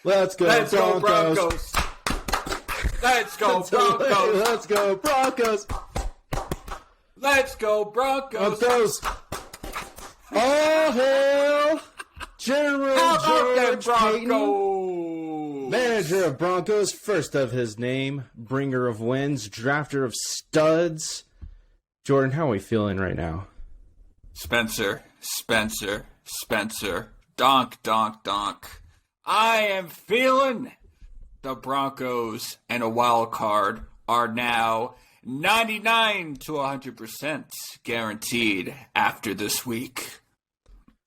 Let's go, Let's go Broncos. Broncos. Let's go Broncos. Let's go, Broncos. Let's go Broncos. Broncos. All hail General How about them George Payton, Broncos? manager of Broncos, first of his name, bringer of wins, drafter of studs. Jordan, how are we feeling right now? Spencer. Donk. I am feeling the Broncos and a wild card are now 99 to 100% guaranteed after this week.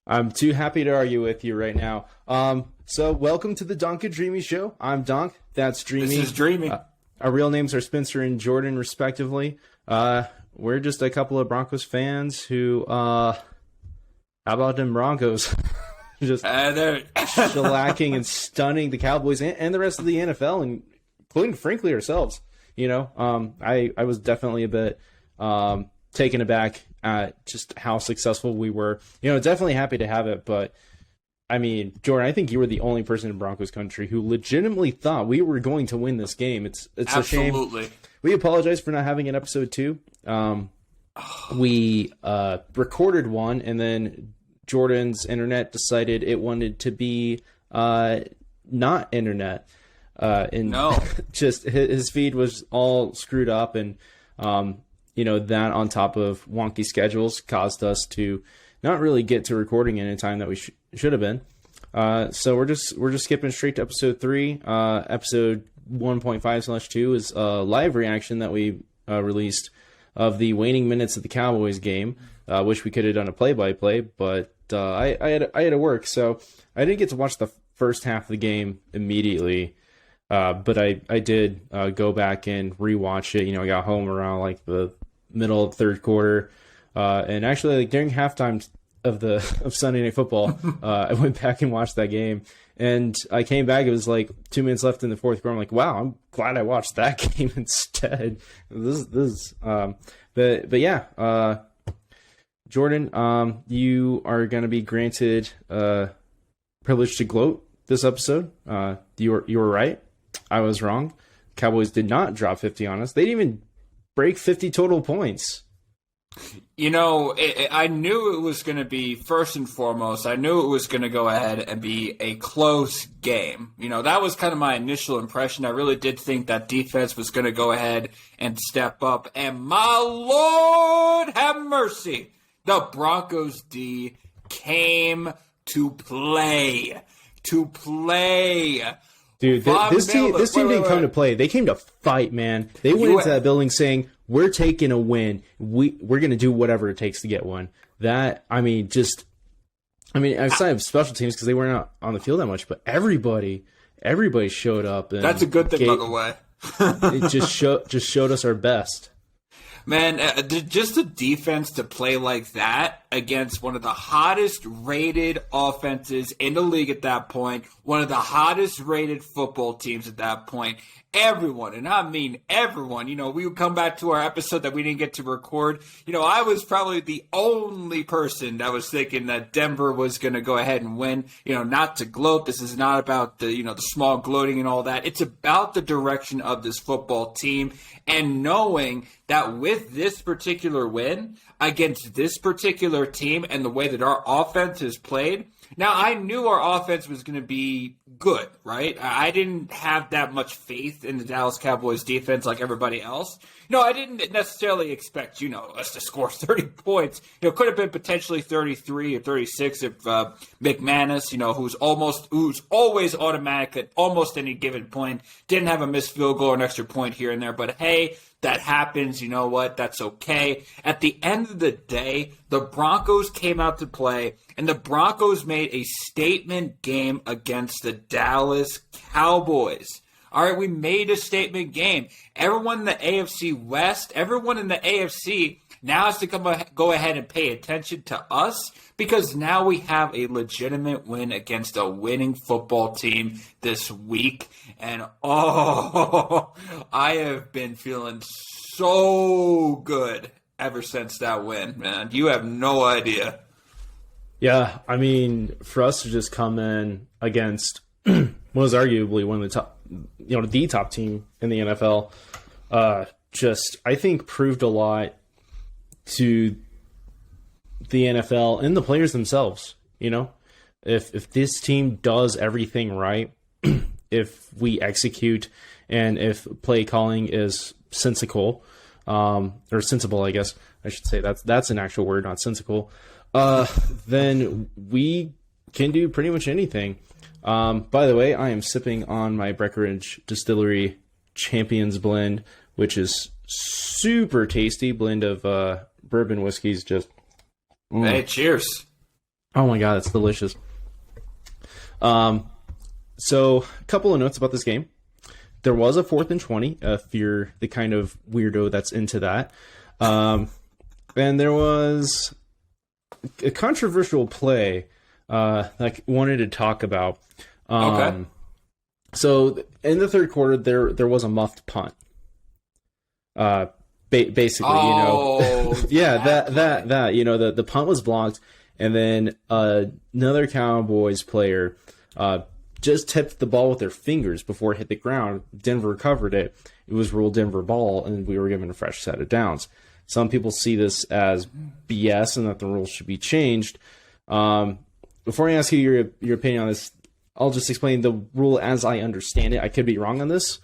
I'm too happy to argue with you right now. So welcome to the Donk and Dreamy show. I'm Donk. That's Dreamy. This is Dreamy. Our real names are Spencer and Jordan, respectively. We're just a couple of Broncos fans who, how about them Broncos? Just shellacking and stunning the Cowboys and the rest of the NFL, including, frankly, ourselves. You know, I was definitely a bit taken aback at just how successful we were. You know, definitely happy to have it, but I mean, Jordan, I think you were the only person in Broncos country who legitimately thought we were going to win this game. It's Absolutely. a shame. We apologize for not having an episode 2. We recorded one, and then Jordan's internet decided it wanted to be not internet. No. Just his feed was all screwed up, and you know, that on top of wonky schedules caused us to not really get to recording in a time that we should have been. So we're just skipping straight to episode 3. Episode 1.5/2 is a live reaction that we released of the waning minutes of the Cowboys game. Wish we could have done a play-by-play, but I had to work, so I didn't get to watch the first half of the game immediately. But I did go back and rewatch it. You know, I got home around like the middle of the third quarter, and actually like during halftime of Sunday Night Football, I went back and watched that game. And I came back. It was like 2 minutes left in the fourth quarter. I'm like, wow, I'm glad I watched that game instead. But yeah, Jordan, you are going to be granted privilege to gloat this episode. You were right. I was wrong. Cowboys did not drop 50 on us. They didn't even break 50 total points. You know, I knew it was going to be, first and foremost, I knew it was going to go ahead and be a close game. You know, that was kind of my initial impression. I really did think that defense was going to go ahead and step up. And my Lord have mercy, the Broncos D came to play. Dude, this team didn't come to play. They came to fight, man. They went into that building saying, we're taking a win. We're going to do whatever it takes to get one. Outside of special teams, because they weren't on the field that much, but everybody showed up. And that's a good thing, by the way. It just showed us our best. Man, just the defense to play like that against one of the hottest rated offenses in the league at that point, one of the hottest rated football teams at that point. Everyone, and I mean everyone, you know, we would come back to our episode that we didn't get to record. You know, I was probably the only person that was thinking that Denver was going to go ahead and win. You know, not to gloat. This is not about the small gloating and all that. It's about the direction of this football team and knowing that with this particular win against this particular team and the way that our offense has played. Now, I knew our offense was going to be good, right? I didn't have that much faith in the Dallas Cowboys defense like everybody else. No, I didn't necessarily expect, us to score 30 points. Could have been potentially 33 or 36 if McManus, who's always automatic at almost any given point, didn't have a missed field goal or an extra point here and there. But hey, that happens. You know what? That's okay. At the end of the day, the Broncos came out to play, and the Broncos made a statement game against the Dallas Cowboys. All right, we made a statement game. Everyone in the AFC West, everyone in the AFC now has to go ahead and pay attention to us because now we have a legitimate win against a winning football team this week. And, I have been feeling so good ever since that win, man. You have no idea. Yeah, I mean, for us to just come in against was arguably one of the top, the top team in the NFL, just, I think, proved a lot to the NFL and the players themselves. If this team does everything right, if we execute, and if play calling is sensical, or sensible, I guess I should say, that's an actual word, not sensical, then we can do pretty much anything. By the way, I am sipping on my Breckenridge Distillery Champions blend, which is super tasty blend of bourbon whiskeys. Just Hey, cheers! Oh my god, it's delicious. So a couple of notes about this game. There was a 4th and 20, if you're the kind of weirdo that's into that. And there was a controversial play that I wanted to talk about. Okay. So in the third quarter, there was a muffed punt. Basically, yeah, that the punt was blocked, and then another Cowboys player just tipped the ball with their fingers before it hit the ground. Denver recovered it. It was ruled Denver ball, and we were given a fresh set of downs. Some people see this as BS and that the rules should be changed. Before I ask you your opinion on this, I'll just explain the rule as I understand it. I could be wrong on this.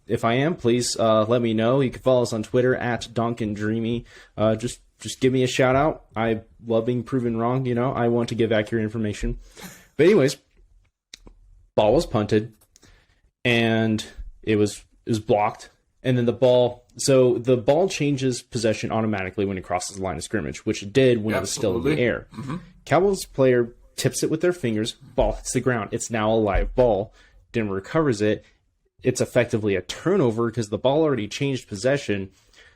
If I am, please let me know. You can follow us on Twitter at Donk and Dreamy. Just give me a shout out. I love being proven wrong. I want to give accurate information. But anyways, ball was punted, and it was blocked, and then the ball changes possession automatically when it crosses the line of scrimmage, which it did when it was still in the air. Mm-hmm. Cowboys player tips it with their fingers, ball hits the ground. It's now a live ball. Denver recovers it. It's effectively a turnover because the ball already changed possession.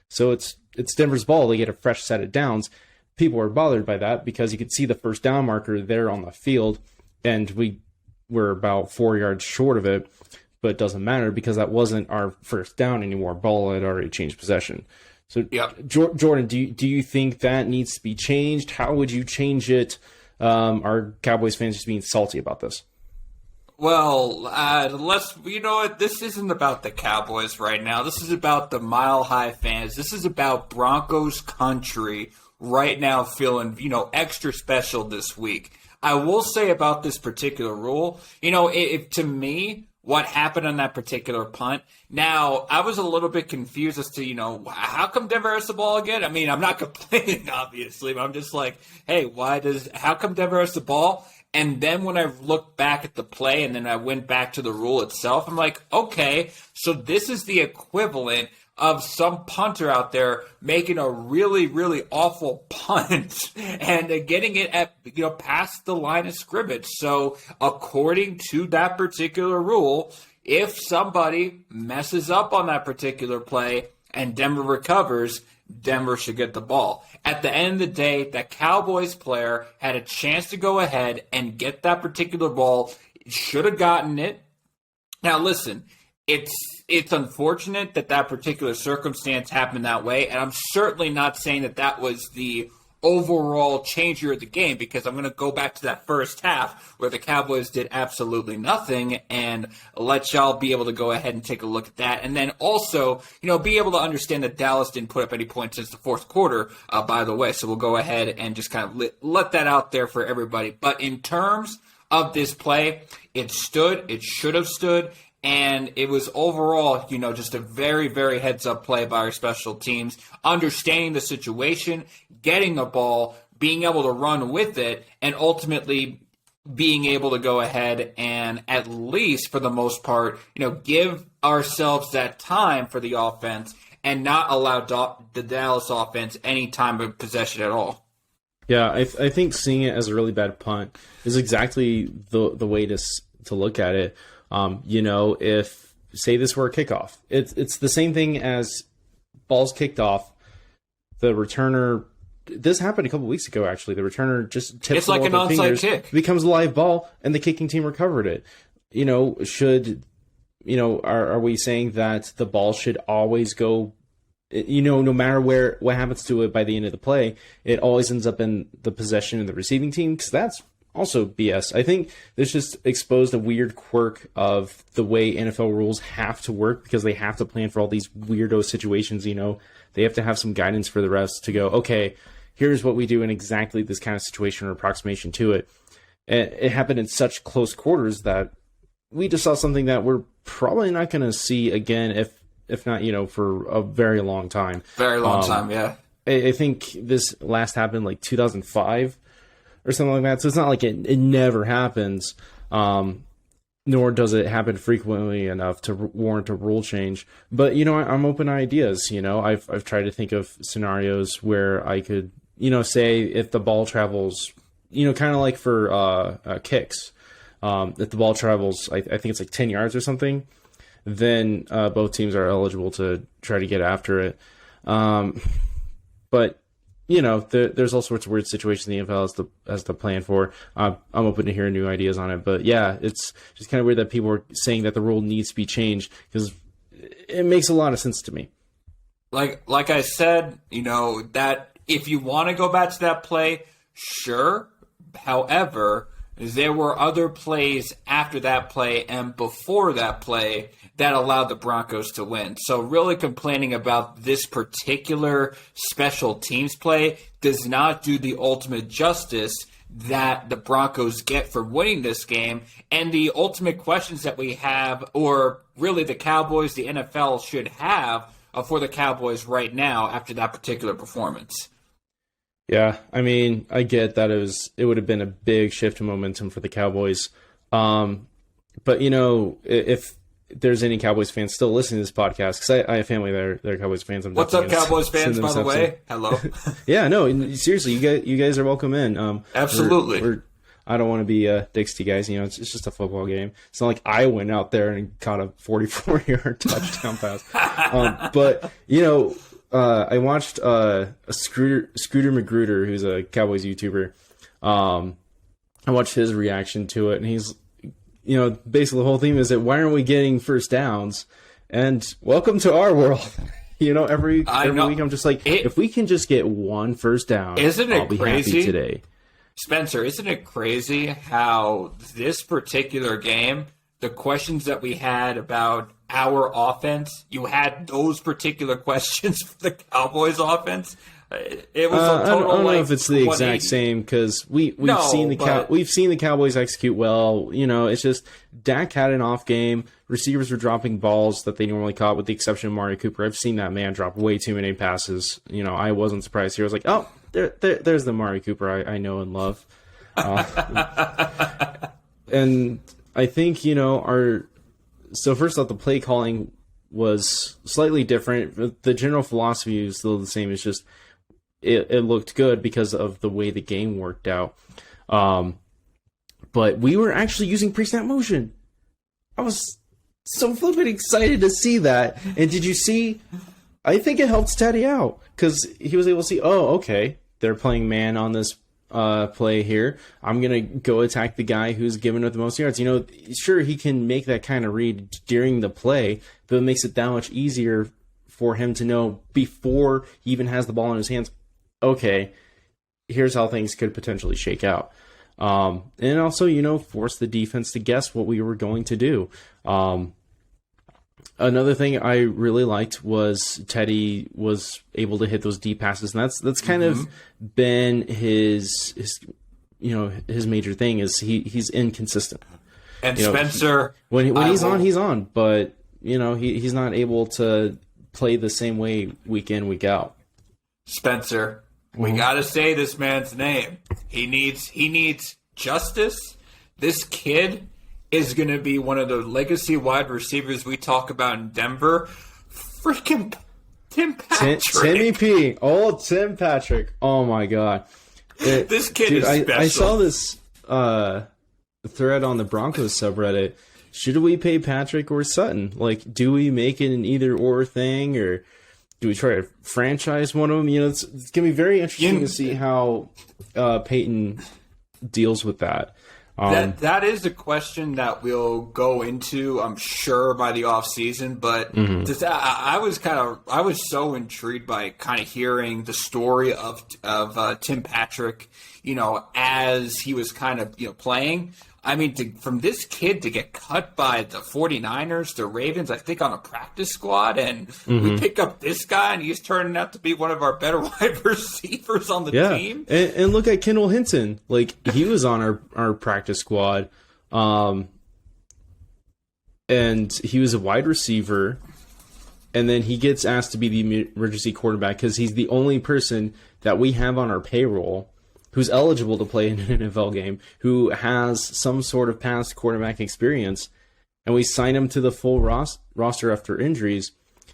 So it's Denver's ball. They get a fresh set of downs. People are bothered by that because you could see the first down marker there on the field, and we were about 4 yards short of it, but it doesn't matter because that wasn't our first down anymore. Ball had already changed possession. So, Jordan, do you think that needs to be changed? How would you change it? Are Cowboys fans just being salty about this? Well, this isn't about the Cowboys right now. This is about the Mile High fans. This is about Broncos country right now feeling, extra special this week. I will say about this particular rule, to me, what happened on that particular punt. Now, I was a little bit confused as to, how come Denver has the ball again? I mean, I'm not complaining, obviously, but I'm just like, hey, how come Denver has the ball? And then when I looked back at the play and then I went back to the rule itself, I'm like, okay, so this is the equivalent of some punter out there making a really, really awful punt and getting it at, past the line of scrimmage. So according to that particular rule, if somebody messes up on that particular play and Denver recovers, Denver should get the ball. At the end of the day, that Cowboys player had a chance to go ahead and get that particular ball. Should have gotten it. Now, listen, it's unfortunate that particular circumstance happened that way, and I'm certainly not saying that was the overall changer of the game, because I'm going to go back to that first half where the Cowboys did absolutely nothing, and let y'all be able to go ahead and take a look at that. And then also, be able to understand that Dallas didn't put up any points since the fourth quarter, by the way. So we'll go ahead and just kind of let that out there for everybody. But in terms of this play, it should have stood. And it was overall, just a very, very heads-up play by our special teams, understanding the situation, getting the ball, being able to run with it, and ultimately being able to go ahead and, at least for the most part, give ourselves that time for the offense and not allow the Dallas offense any time of possession at all. Yeah, I think seeing it as a really bad punt is exactly the way to look at it. If say this were a kickoff, it's the same thing as balls kicked off. The returner, this happened a couple weeks ago, actually. The returner just tips it's like an onside kick. Becomes a live ball, and the kicking team recovered it. Are we saying that the ball should always go, no matter what happens to it by the end of the play, it always ends up in the possession of the receiving team? Because that's also BS. I think this just exposed a weird quirk of the way NFL rules have to work because they have to plan for all these weirdo situations. They have to have some guidance for the refs to go, okay, here's what we do in exactly this kind of situation or approximation to it. And it happened in such close quarters that we just saw something that we're probably not going to see again, if not, for a very long time. Very long time, yeah. I think this last happened like 2005 or something like that. So it's not like it never happens, nor does it happen frequently enough to warrant a rule change. But, I'm open to ideas. I've tried to think of scenarios where I could, say if the ball travels, kind of like for kicks, if the ball travels, I think it's like 10 yards or something, then both teams are eligible to try to get after it. But, there's all sorts of weird situations the NFL has to plan for. I'm open to hearing new ideas on it. But, yeah, it's just kind of weird that people are saying that the rule needs to be changed because it makes a lot of sense to me. Like I said, that if you want to go back to that play, sure. However, there were other plays after that play and before that play that allowed the Broncos to win. So really complaining about this particular special teams play does not do the ultimate justice that the Broncos get for winning this game. And the ultimate questions that we have, or really the Cowboys, the NFL should have for the Cowboys right now after that particular performance. Yeah, I mean, I get that it would have been a big shift in momentum for the Cowboys. But, if there's any Cowboys fans still listening to this podcast, because I have family that are Cowboys fans. What's up, Cowboys fans, by the way? Hello. Yeah, no, seriously, you guys are welcome in. Absolutely. I don't want to be dicks to you guys. It's just a football game. It's not like I went out there and caught a 44-yard touchdown pass. But, I watched Scooter Magruder, who's a Cowboys YouTuber. I watched his reaction to it, and he's, basically the whole theme is that why aren't we getting first downs? And welcome to our world. Every week I'm just like, if we can just get one first down, I'll be happy today. Spencer, isn't it crazy how this particular game, the questions that we had about our offense, you had those particular questions for the Cowboys offense? It was a total, I don't know if it's the exact same because we've seen the Cowboys execute well. It's just Dak had an off game. Receivers were dropping balls that they normally caught, with the exception of Amari Cooper. I've seen that man drop way too many passes. I wasn't surprised here. I was like, oh, there's the Amari Cooper I know and love. And I think so first off, the play calling was slightly different. The general philosophy is still the same. It's just it looked good because of the way the game worked out. But we were actually using pre-snap motion. I was so flippin' excited to see that. And did you see? I think it helped Teddy out because he was able to see, oh, okay, they're playing man on this play here. I'm going to go attack the guy who's given up the most yards. Sure, he can make that kind of read during the play, but it makes it that much easier for him to know before he even has the ball in his hands, okay, here's how things could potentially shake out. And also, force the defense to guess what we were going to do. Another thing I really liked was Teddy was able to hit those deep passes, and that's kind of been his major thing is he's inconsistent. And Spencer, when he's on, he's on, but he's not able to play the same way week in, week out. Spencer, we got to say this man's name. He needs justice. This kid is going to be one of the legacy wide receivers we talk about in Denver. Freaking Tim Patrick. Timmy P. Oh, Tim Patrick. Oh, my God. This kid is special. I saw this thread on the Broncos subreddit. Should we pay Patrick or Sutton? Like, do we make it an either-or thing, or do we try to franchise one of them? It's going to be very interesting to see how Peyton deals with that. That is a question that we'll go into, I'm sure, by the off season. But I was so intrigued by kind of hearing the story of Tim Patrick, as he was kind of playing. I mean, from this kid to get cut by the 49ers, the Ravens, I think on a practice squad, and we pick up this guy, and he's turning out to be one of our better wide receivers on the team. And look at Kendall Hinton. Like, he was on our practice squad, and he was a wide receiver, and then he gets asked to be the emergency quarterback because he's the only person that we have on our payroll who's eligible to play in an NFL game, who has some sort of past quarterback experience, and we sign him to the full roster after injuries,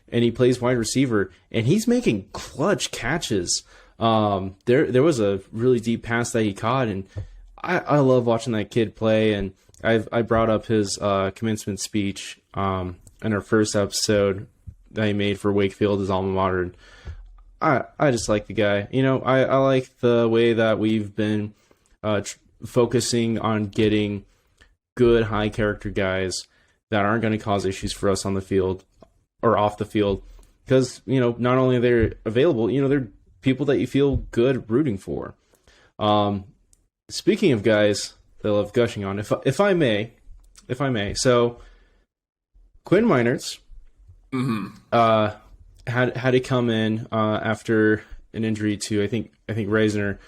and he plays wide receiver, and he's making clutch catches. There was a really deep pass that he caught, and I love watching that kid play, and I brought up his commencement speech in our first episode that he made for Wakefield, his alma mater, and I just like the guy. I like the way that we've been focusing on getting good, high-character guys that aren't going to cause issues for us on the field or off the field. Because, not only are they available, they're people that you feel good rooting for. Speaking of guys that I love gushing on, if I may, so Quinn Meinerz, had to come in after an injury to I think Reisner,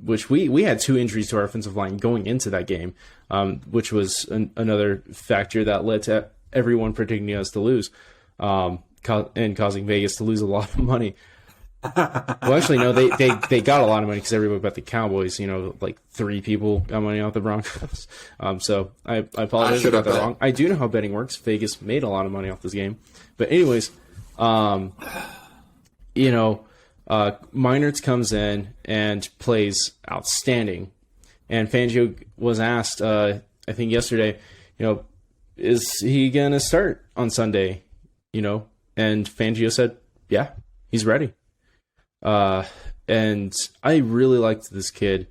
which we had 2 injuries to our offensive line going into that game, which was another factor that led to everyone predicting us to lose, and causing Vegas to lose a lot of money. Well, actually, no, they got a lot of money because everybody bet the Cowboys. Like 3 people got money off the Broncos. So I apologize if I got that wrong. I do know how betting works. Vegas made a lot of money off this game. But anyways, Meinerz comes in and plays outstanding. And Fangio was asked, I think yesterday, is he going to start on Sunday? And Fangio said, yeah, he's ready. And I really liked this kid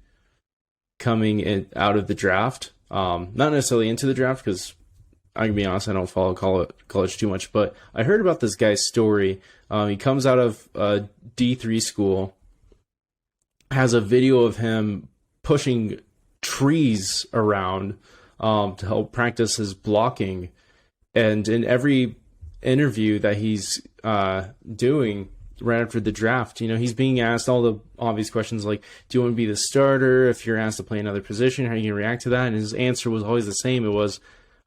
coming out of the draft. Not necessarily into the draft because I can be honest, I don't follow college too much, but I heard about this guy's story. He comes out of D3 school, has a video of him pushing trees around to help practice his blocking. And in every interview that he's doing right after the draft, he's being asked all the obvious questions like, do you want to be the starter? If you're asked to play another position, how are you going to react to that? And his answer was always the same. It was,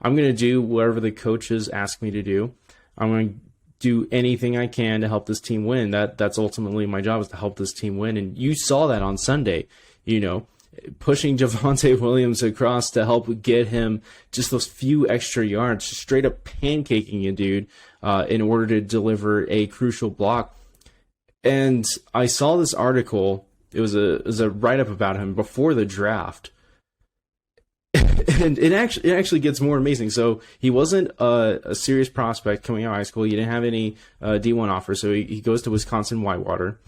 I'm going to do whatever the coaches ask me to do. I'm going to do anything I can to help this team win. That's ultimately my job, is to help this team win. And you saw that on Sunday, pushing Javonte Williams across to help get him just those few extra yards, straight up pancaking a dude in order to deliver a crucial block. And I saw this article. It was a write-up about him before the draft. And it actually gets more amazing. So he wasn't a serious prospect coming out of high school. He didn't have any D1 offers. So he goes to Wisconsin Whitewater.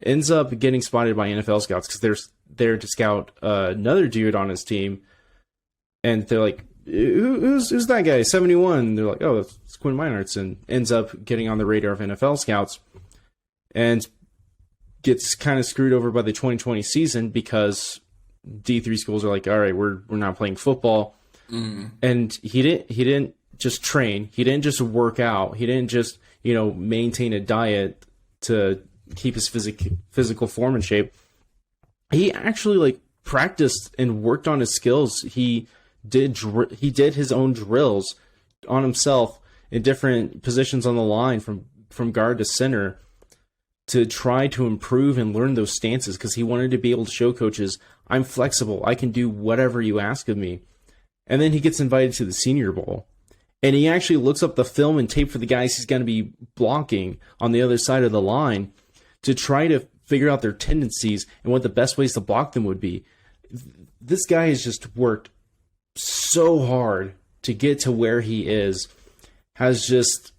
Ends up getting spotted by NFL scouts because they're there to scout another dude on his team. And they're like, who's that guy, 71? And they're like, oh, it's Quinn Meinerz. And ends up getting on the radar of NFL scouts. And gets kind of screwed over by the 2020 season because D3 schools are like, all right, we're not playing football. And he didn't just train. He didn't just work out. He didn't just, maintain a diet to keep his physical form in shape. He actually practiced and worked on his skills. He did his own drills on himself in different positions on the line from guard to center to try to improve and learn those stances because he wanted to be able to show coaches, I'm flexible. I can do whatever you ask of me. And then he gets invited to the Senior Bowl. And he actually looks up the film and tape for the guys he's going to be blocking on the other side of the line to try to figure out their tendencies and what the best ways to block them would be. This guy has just worked so hard to get to where he is, has just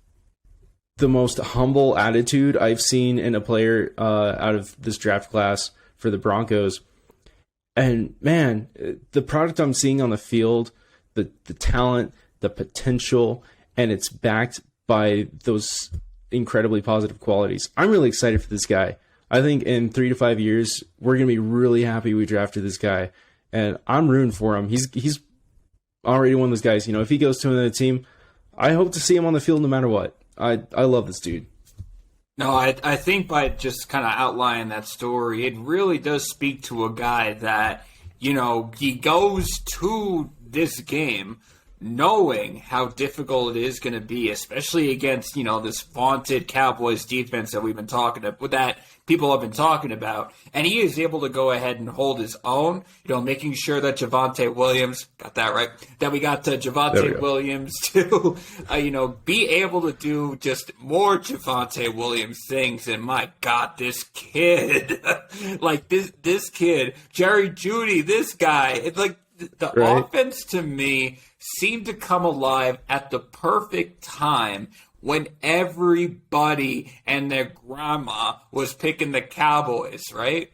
the most humble attitude I've seen in a player out of this draft class for the Broncos. And man, the product I'm seeing on the field, the talent, the potential, and it's backed by those incredibly positive qualities. I'm really excited for this guy. I think in 3 to 5 years, we're going to be really happy we drafted this guy. And I'm rooting for him. He's already one of those guys. If he goes to another team, I hope to see him on the field no matter what. I love this dude. No, I think by just kind of outlining that story, it really does speak to a guy that, he goes to this game knowing how difficult it is going to be, especially against, this vaunted Cowboys defense that we've been talking about, that people have been talking about. And he is able to go ahead and hold his own, making sure that Javonte Williams, got that right, that we got to Javonte Williams to, be able to do just more Javonte Williams things. And my God, this kid, like this kid, Jerry Jeudy, this guy, it's like the offense to me seemed to come alive at the perfect time when everybody and their grandma was picking the Cowboys, right?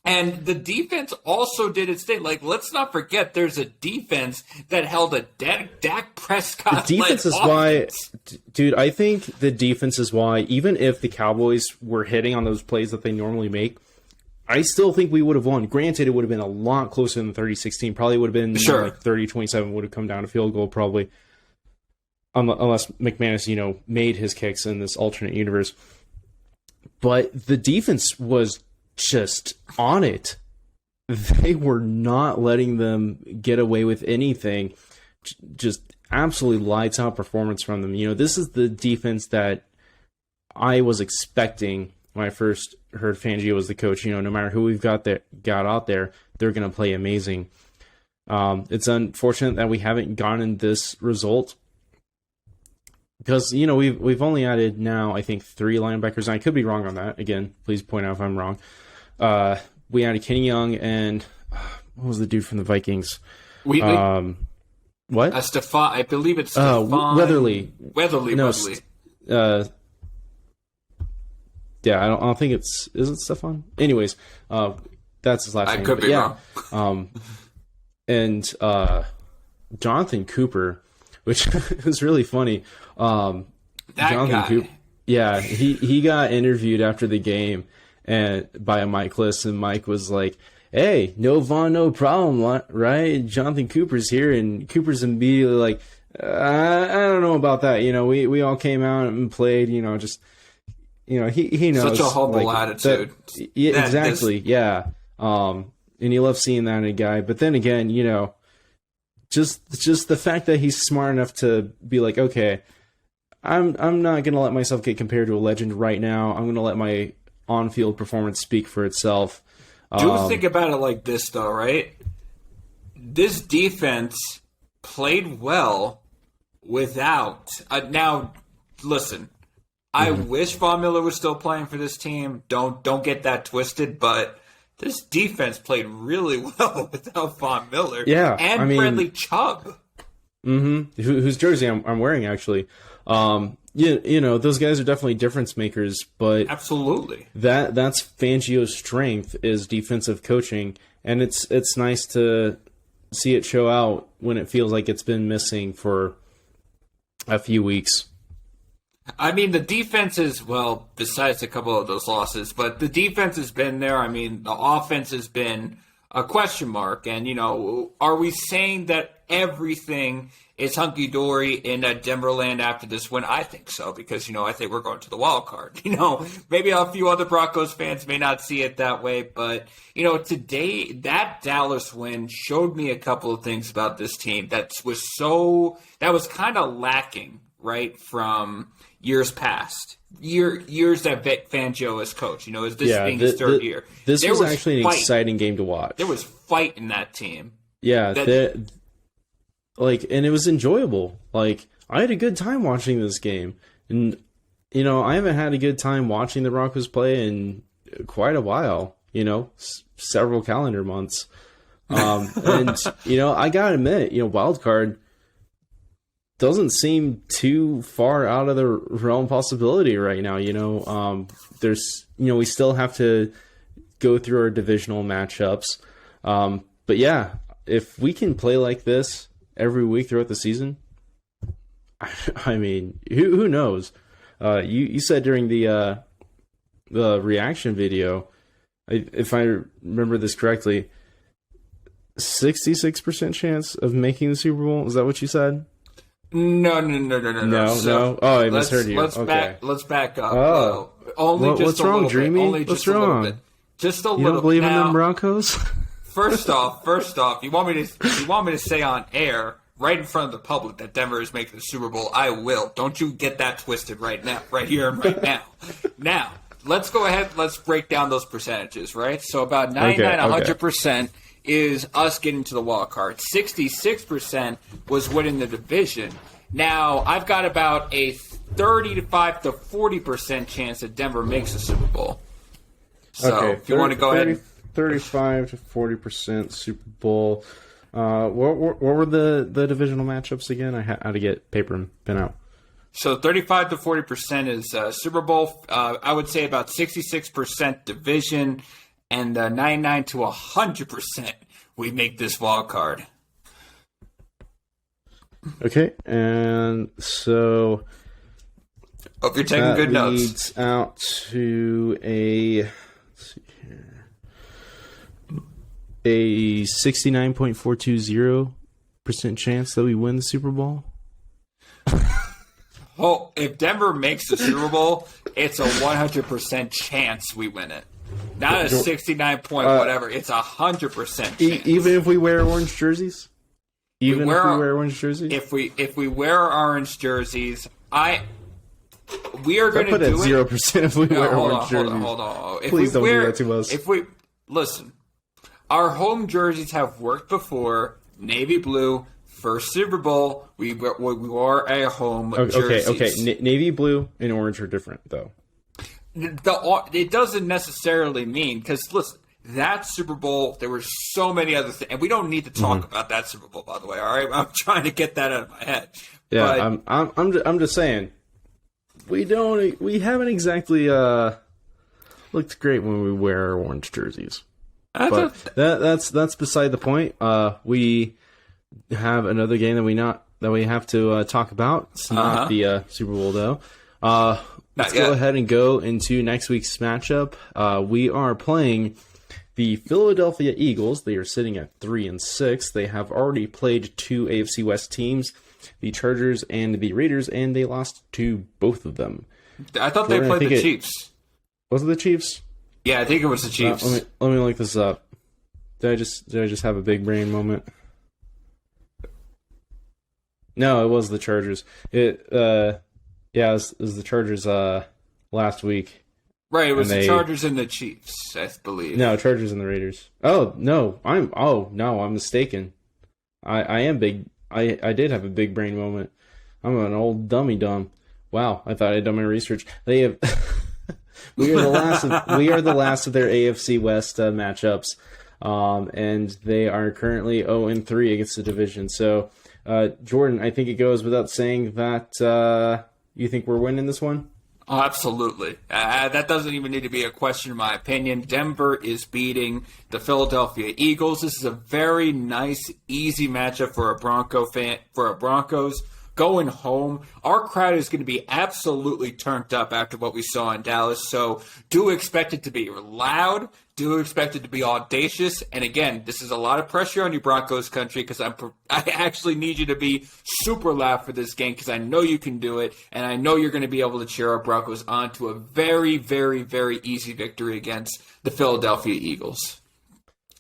And the defense also did its thing. Like, let's not forget there's a defense that held a Dak Prescott. The defense is why, dude, I think the defense is why, even if the Cowboys were hitting on those plays that they normally make, I still think we would have won. Granted, it would have been a lot closer than 30-16. Probably would have been like 30-27 would have come down to field goal probably. Unless McManus, made his kicks in this alternate universe. But the defense was just on it. They were not letting them get away with anything. Just absolutely lights out performance from them. This is the defense that I was expecting when I first heard Fangio was the coach. No matter who we've got out there, they're going to play amazing. It's unfortunate that we haven't gotten this result because we've only added now I think 3 linebackers. And I could be wrong on that. Again, please point out if I'm wrong. We added Kenny Young and what was the dude from the Vikings? What? I believe it's Stephon Weatherly. Weatherly. Yeah, I don't think is it Stephon? Anyways, that's his last name. I could be wrong. And Jonathan Cooper, which is really funny. That Jonathan guy. Cooper, yeah, he got interviewed after the game and by a Mike Liss, and Mike was like, "Hey, no Vaughn, no problem, right? Jonathan Cooper's here," and Cooper's immediately like, "I don't know about that. We all came out and played. He knows." Such a humble attitude. Yeah, exactly. Yeah. And you love seeing that in a guy. But then again, just the fact that he's smart enough to be like, okay, I'm not gonna let myself get compared to a legend right now. I'm gonna let my on-field performance speak for itself. Do think about it like this, though, right? This defense played well without. Now, listen. I wish Von Miller was still playing for this team. Don't get that twisted, but this defense played really well without Von Miller. Yeah, and Bradley Chubb. Mm-hmm. Whose jersey I'm wearing actually. Those guys are definitely difference makers, but absolutely that's Fangio's strength is defensive coaching, and it's nice to see it show out when it feels like it's been missing for a few weeks. I mean, the defense is, well, besides a couple of those losses, but the defense has been there. I mean, the offense has been a question mark. And, are we saying that everything is hunky-dory in Denverland after this win? I think so, because, I think we're going to the wild card. Maybe a few other Broncos fans may not see it that way. But, today, that Dallas win showed me a couple of things about this team that was kind of lacking, right, from years past, years that Vic Fangio has coached. Is this being his third year? This was actually an exciting game to watch. There was fight in that team. Yeah, and it was enjoyable. Like, I had a good time watching this game, and I haven't had a good time watching the Broncos play in quite a while. Several calendar months, and I gotta admit, wild card doesn't seem too far out of the realm possibility right now. There's we still have to go through our divisional matchups. But yeah, if we can play like this every week throughout the season, I mean, who knows? You said during the reaction video, if I remember this correctly, 66% chance of making the Super Bowl. Is that what you said? No. No. Oh, I misheard you. Let's back up. Oh, what's wrong, Dreamy? What's wrong? Just a little. You don't believe in them Broncos? First off, you want me to say on air, right in front of the public, that Denver is making the Super Bowl? I will. Don't you get that twisted right now, right here and right now. Now, let's go ahead. Let's break down those percentages, right? So about 100% is us getting to the wild card. 66% was winning the division. Now, I've got about a 35 to 40% chance that Denver makes the Super Bowl. So, if you want to go ahead. 35 to 40% Super Bowl. What were the divisional matchups again? I had to get paper and pen out. So 35 to 40% is Super Bowl. I would say about 66% division, and 99 to 100% we make this wild card. Okay, and so hope you're taking good notes. Leads out to a 69.420% chance that we win the Super Bowl. Oh, if Denver makes the Super Bowl, it's a 100% chance we win it. Not a 69 point whatever. It's 100% chance. Even if we wear orange jerseys? If we wear orange jerseys? If we wear orange jerseys, we are going to do it. 0% if we wear orange jerseys. Hold on. Please don't do that to us. Listen, our home jerseys have worked before. Navy blue. First Super Bowl, we wore a home jerseys. Okay. Navy blue and orange are different, though. It doesn't necessarily mean, because listen, that Super Bowl, there were so many other things, and we don't need to talk about that Super Bowl, by the way. All right, I'm trying to get that out of my head. Yeah, but, I'm just saying, we haven't exactly looked great when we wear our orange jerseys. But that's beside the point. We have another game that we have to talk about. It's not the Super Bowl, though. Let's go ahead and go into next week's matchup. We are playing the Philadelphia Eagles. They are sitting at 3-6. They have already played two AFC West teams, the Chargers and the Raiders, and they lost to both of them. I thought they played the Chiefs. Was it the Chiefs? Yeah, I think it was the Chiefs. Let me look this up. Did I just have a big brain moment? No, it was the Chargers. It was the Chargers last week. Right, it was the Chargers and the Chiefs, I believe. No, Chargers and the Raiders. I'm mistaken. I am big. I did have a big brain moment. I'm an old dummy dumb. Wow, I thought I'd done my research. They have we are the last of their AFC West matchups. And they are currently 0-3 against the division. So Jordan, I think it goes without saying that you think we're winning this one? Oh, absolutely. That doesn't even need to be a question, in my opinion. Denver is beating the Philadelphia Eagles. This is a very nice, easy matchup for a Broncos. Going home, our crowd is going to be absolutely turned up after what we saw in Dallas. So do expect it to be loud. Do expect it to be audacious. And again, this is a lot of pressure on you, Broncos country, because I actually need you to be super loud for this game, because I know you can do it, and I know you're going to be able to cheer our Broncos on to a very, very, very easy victory against the Philadelphia Eagles.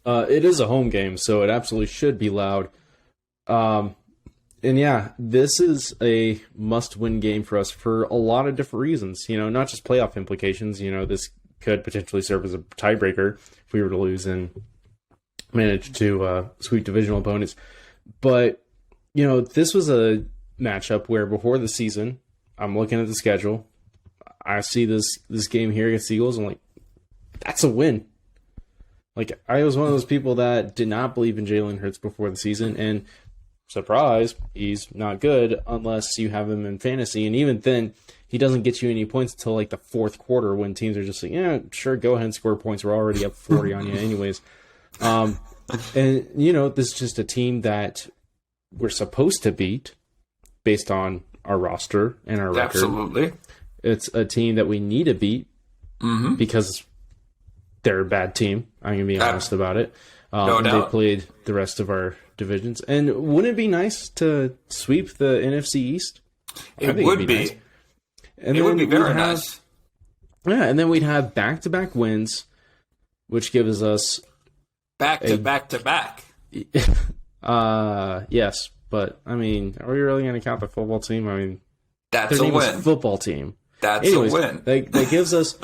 It is a home game, so it absolutely should be loud. And yeah, this is a must-win game for us for a lot of different reasons. You know, not just playoff implications. You know, this could potentially serve as a tiebreaker if we were to lose and manage to sweep divisional opponents. But, you know, this was a matchup where before the season, I'm looking at the schedule. I see this game here against the Eagles. I'm like, that's a win. Like, I was one of those people that did not believe in Jalen Hurts before the season, and surprise, he's not good unless you have him in fantasy. And even then, he doesn't get you any points until like the fourth quarter when teams are just like, yeah, sure, go ahead and score points. We're already up 40 on you anyways. And, this is just a team that we're supposed to beat based on our roster and our record. Absolutely. It's a team that we need to beat because they're a bad team. I'm going to be honest about it. No doubt. They played the rest of our divisions. And wouldn't it be nice to sweep the NFC East? It would be. Nice. And it would be very nice. Yeah, and then we'd have back-to-back wins, which gives us... Back-to-back. Yes, but, are we really going to count the football team? That's their a name win. is football team. That's Anyways, a win. That gives us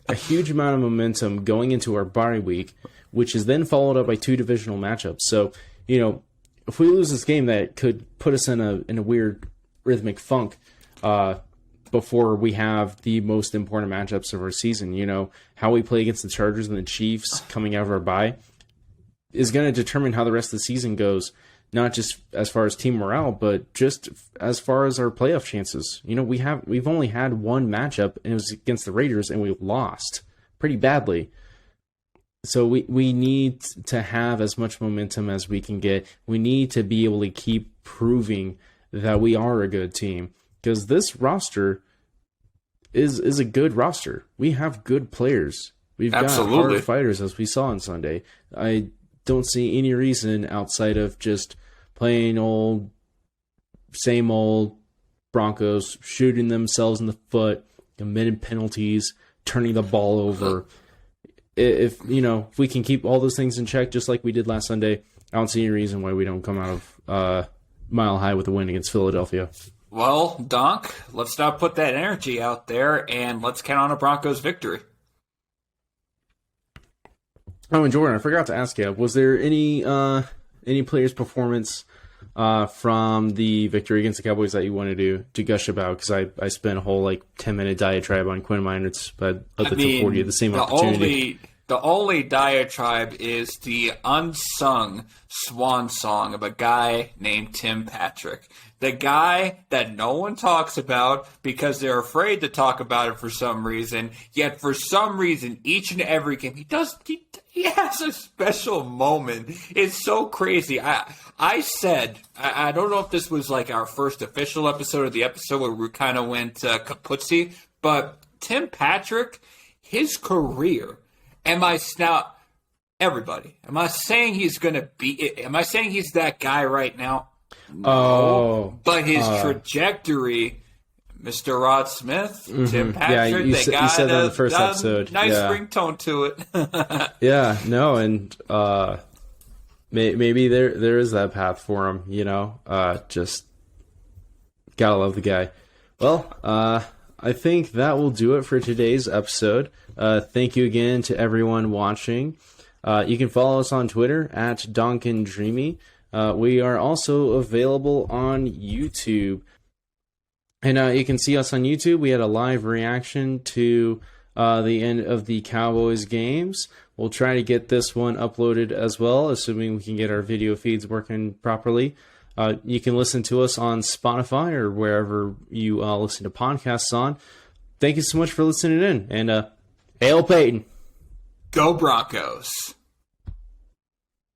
a huge amount of momentum going into our bye week, which is then followed up by 2 divisional matchups. So, if we lose this game, that could put us in a weird rhythmic funk before we have the most important matchups of our season. How we play against the Chargers and the Chiefs coming out of our bye is going to determine how the rest of the season goes, not just as far as team morale, but just as far as our playoff chances. We've only had one matchup, and it was against the Raiders, and we lost pretty badly. So we need to have as much momentum as we can get. We need to be able to keep proving that we are a good team, because this roster is a good roster. We have good players. We've got hard fighters, as we saw on Sunday. I don't see any reason outside of just playing same old Broncos, shooting themselves in the foot, committing penalties, turning the ball over. If we can keep all those things in check, just like we did last Sunday, I don't see any reason why we don't come out of Mile High with a win against Philadelphia. Well, Donk, let's not put that energy out there, and let's count on a Broncos victory. Oh, and Jordan, I forgot to ask you, was there any player's performance from the victory against the Cowboys that you wanted to gush about? Because I spent a whole 10-minute diatribe on Quinn Meinerz, but I'd like to afford you the same opportunity. The only diatribe is the unsung swan song of a guy named Tim Patrick. The guy that no one talks about because they're afraid to talk about it for some reason. Yet for some reason, each and every game, he has a special moment. It's so crazy. I said, I don't know if this was our first official episode or the episode where we kind of went kaputzi, but Tim Patrick, his career... Am I saying he's going to be... Am I saying he's that guy right now? No. Oh. But his trajectory, Mr. Rod Smith, Tim Patrick, you said that in the first episode. Nice ringtone to it. Yeah, no, and maybe there is that path for him, just gotta love the guy. Well, I think that will do it for today's episode. Thank you again to everyone watching. You can follow us on Twitter at Donk and Dreamy. We are also available on YouTube. And you can see us on YouTube. We had a live reaction to the end of the Cowboys games. We'll try to get this one uploaded as well, assuming we can get our video feeds working properly. You can listen to us on Spotify or wherever you listen to podcasts on. Thank you so much for listening in. And Hail Peyton. Go Broncos.